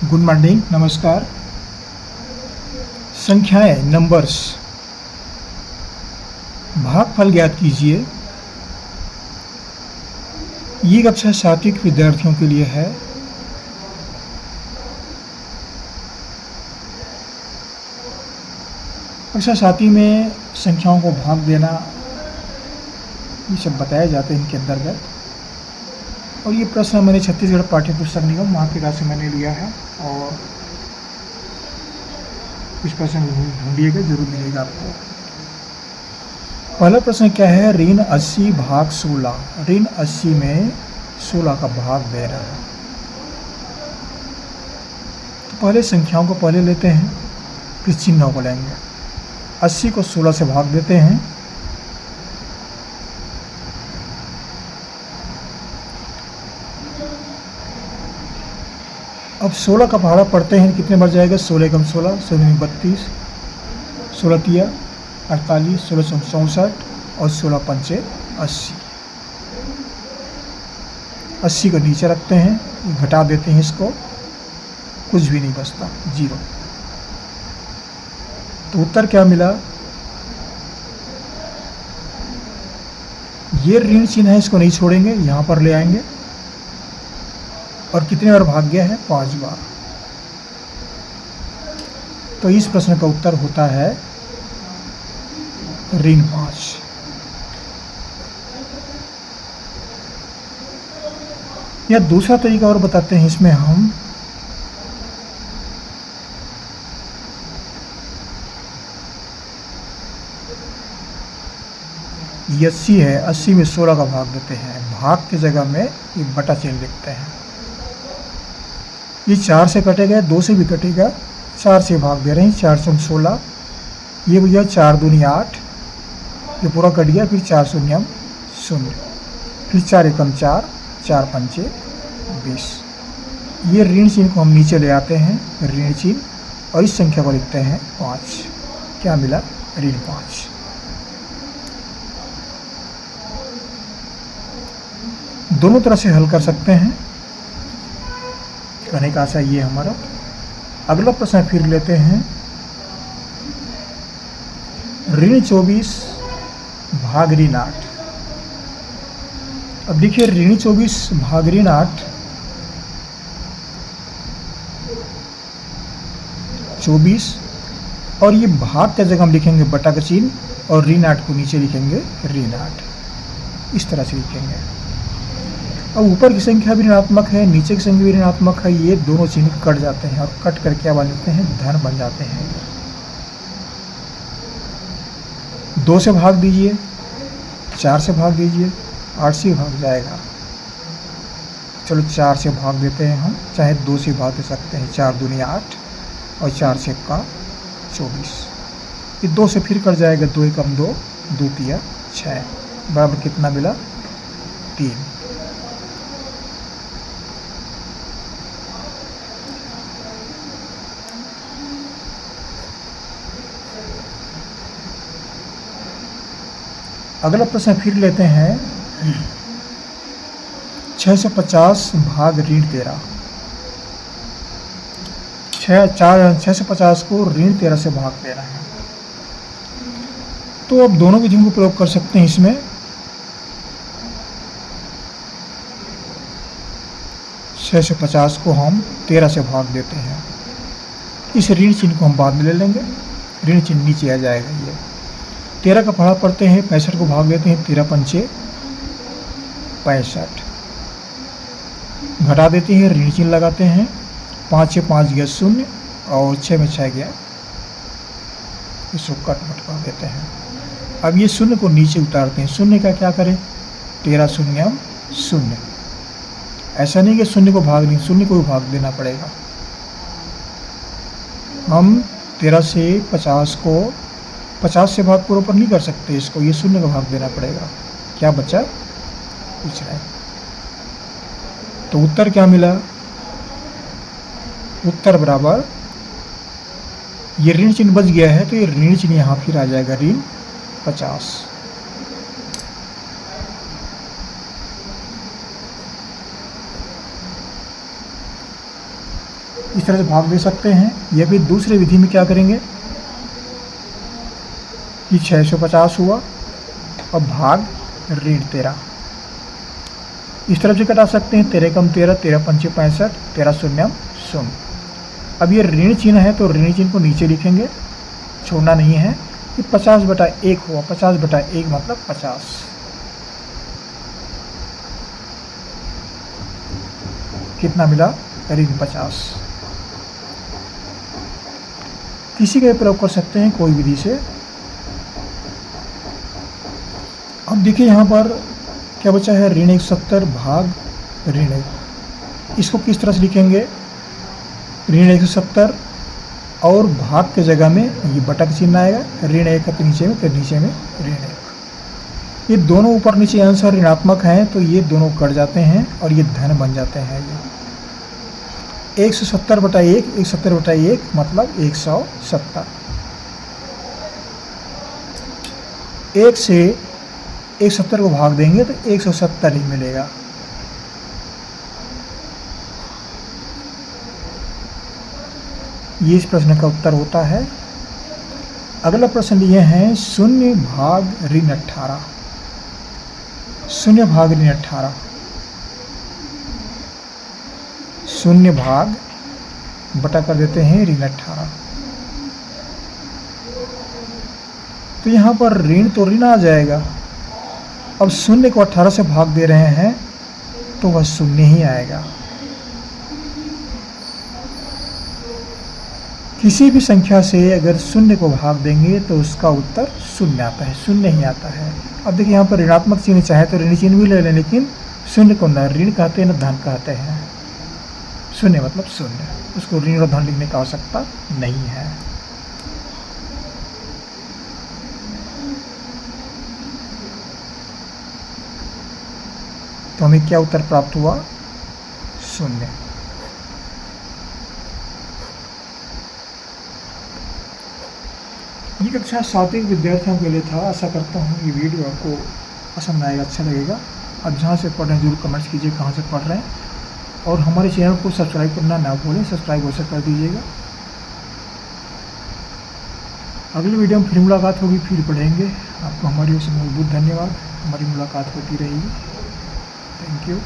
Good morning, नमस्कार। संख्याएं, numbers, भागफल ज्ञात कीजिए। ये कक्षा 7वीं के विद्यार्थियों के लिए है। कक्षा 7वीं में संख्याओं को भाग देना ये सब बताए जाते हैं इनके अंतर्गत। और ये प्रश्न मैंने छत्तीसगढ़ पाठ्य पुस्तक निगम महापीड़ा से मैंने लिया है और कुछ प्रश्न ढूंढिएगा, जरूर मिलेगा आपको। पहला प्रश्न क्या है? ऋण 80 भाग 16। ऋण 80 में 16 का भाग दे रहा है। तो पहले संख्याओं को पहले लेते हैं, फिर चिन्हों को लेंगे। 80 को 16 से भाग देते हैं। अब 16 का भाड़ा पढ़ते हैं, कितने बार जाएगा? 16 कम 16, 16 32, 16 तिया 48, 16 64 और 16 पंचे 80। 80 को नीचे रखते हैं, घटा देते हैं इसको, कुछ भी नहीं बचता, 0। तो उत्तर क्या मिला? ये ऋण चिन्ह है, इसको नहीं छोड़ेंगे, यहाँ पर ले आएंगे। और कितने बार भाग गया है? 5 बार। तो इस प्रश्न का उत्तर होता है ऋण 5। या दूसरा तरीका और बताते हैं इसमें हम। ये 80 है, 80 में 16 का भाग देते हैं। भाग की जगह में ये बटा चिन्ह लिखते हैं। ये 4 से कटेगा, 2 से भी कटेगा, 4 से भाग दे रहे हैं। 4 से 16, ये भैया 4 दूनी 8, ये पूरा कट गया। फिर 4 शून्य 0, फिर 4 एकम 4, 4 पंचे 20। ये ऋण चिन्ह को हम नीचे ले आते हैं, ऋण चिन्ह, और इस संख्या को लिखते हैं 5। क्या मिला? ऋण 5। दोनों तरह से हल कर सकते हैं, कहने का आशा ये हमारा। अगला प्रश्न फिर लेते हैं। ऋण 24 भाग ऋण 8। अब देखिए, ऋण 24 भाग ऋण 8, 24, और ये भाग का जगह हम लिखेंगे बटा का चिन्ह, और ऋण 8 को नीचे लिखेंगे ऋण 8। इस तरह से लिखेंगे। अब ऊपर की संख्या भी ऋणात्मक है, नीचे की संख्या भी ऋणात्मक है। ये दोनों चिन्ह कट जाते हैं और कट करके क्या बन जाते हैं? धन बन जाते हैं। 2 से भाग दीजिए, 4 से भाग दीजिए, 8 से भाग जाएगा। चलो 4 से भाग देते हैं हम, चाहे 2 से भाग दे सकते हैं। 4 दूनी 8 और 4 से का 24। ये 2 से फिर कट जाएगा, 2 एकम 2, 2 तिया 6, बराबर कितना मिला? 3। अगला प्रश्न फिर लेते हैं। 650 भाग ऋण 13। 650 को ऋण 13 से भाग देना है। तो अब दोनों विधियों को प्रयोग कर सकते हैं इसमें। 650 को हम 13 से भाग देते हैं। इस ऋण चिन्ह को हम बाद में ले लेंगे, ऋण चिन्ह नीचे आ जाएगा। ये 13 का पढ़ा पढ़ते हैं, 65 को भाग देते हैं। 13 पंचे 65, घटा देते हैं, ऋण चिन्ह लगाते हैं। 5 से 5 गया 0, और 6 में 6 गया, इसको कट मट कर देते हैं। अब ये 0 को नीचे उतारते हैं। 0 का क्या करें? 13 शून्य 0। ऐसा नहीं कि 0 को भाग नहीं, 0 को भी भाग देना पड़ेगा। हम 13 से 50 को 50 से भाग पूरा पर नहीं कर सकते इसको, ये 0 का भाग देना पड़ेगा। क्या बचा? पूछ रहा है। तो उत्तर क्या मिला? उत्तर बराबर, ये ऋण चिन्ह बच गया है, तो ये ऋण चिन्ह यहाँ फिर आ जाएगा, ऋण 50। इस तरह से भाग दे सकते हैं, या फिर दूसरी विधि में क्या करेंगे कि 650 हुआ और भाग ऋण 13, इस तरफ से घटा सकते हैं। 13 कम 13, 13 पंचे 65, 13 शून्यम शून्य। अब ये ऋण चिन्ह है तो ऋण चिन्ह को नीचे लिखेंगे, छोड़ना नहीं है। ये 50/1 हुआ, 50/1 मतलब 50। कितना मिला? ऋण 50। किसी का प्रयोग कर सकते हैं कोई विधि से। अब देखिए यहाँ पर क्या बचा है, ऋण 170 भाग ऋण 1। इसको किस तरह से लिखेंगे? ऋण 170 और भाग के जगह में ये बटा का चिन्ह आएगा, ऋण 1 के नीचे में, फिर नीचे में ऋण 1। ये दोनों ऊपर नीचे अंश ऋणात्मक हैं तो ये दोनों कट जाते हैं और ये धन बन जाते हैं। ये 170/1, 170/1 मतलब 170। 1 से 170 को भाग देंगे तो 170 ही मिलेगा। ये इस प्रश्न का उत्तर होता है। अगला प्रश्न ये है 0 भाग ऋण 18। 0 भाग ऋण 18, 0 भाग बटा कर देते हैं ऋण 18। तो यहाँ पर ऋण तो ऋण आ जाएगा। अब 0 को 18 से भाग दे रहे हैं तो वह 0 ही आएगा। किसी भी संख्या से अगर 0 को भाग देंगे तो उसका उत्तर 0 आता है, 0 ही आता है। अब देखिए यहाँ पर ऋणात्मक चिन्ह चाहे तो ऋण चिन्ह भी ले लें, लेकिन 0 को न ऋण कहते हैं न धन कहते हैं। 0 मतलब 0, उसको ऋण और धन लिखने की आवश्यकता नहीं है। तो हमें क्या उत्तर प्राप्त हुआ? 0। ये कक्षा 7 विद्यार्थियों के लिए था। आशा करता हूँ ये वीडियो आपको पसंद आएगा, अच्छा लगेगा। आप जहाँ से पढ़ रहे हैं जरूर कमेंट्स कीजिए कहाँ से पढ़ रहे हैं, और हमारे चैनल को सब्सक्राइब करना ना भूलें, सब्सक्राइब अवश्य कर दीजिएगा। अगली वीडियो में फिर मुलाकात होगी, फिर पढ़ेंगे। आपको हमारी ओर से बहुत बहुत धन्यवाद। हमारी मुलाकात होती रहेगी। Thank you.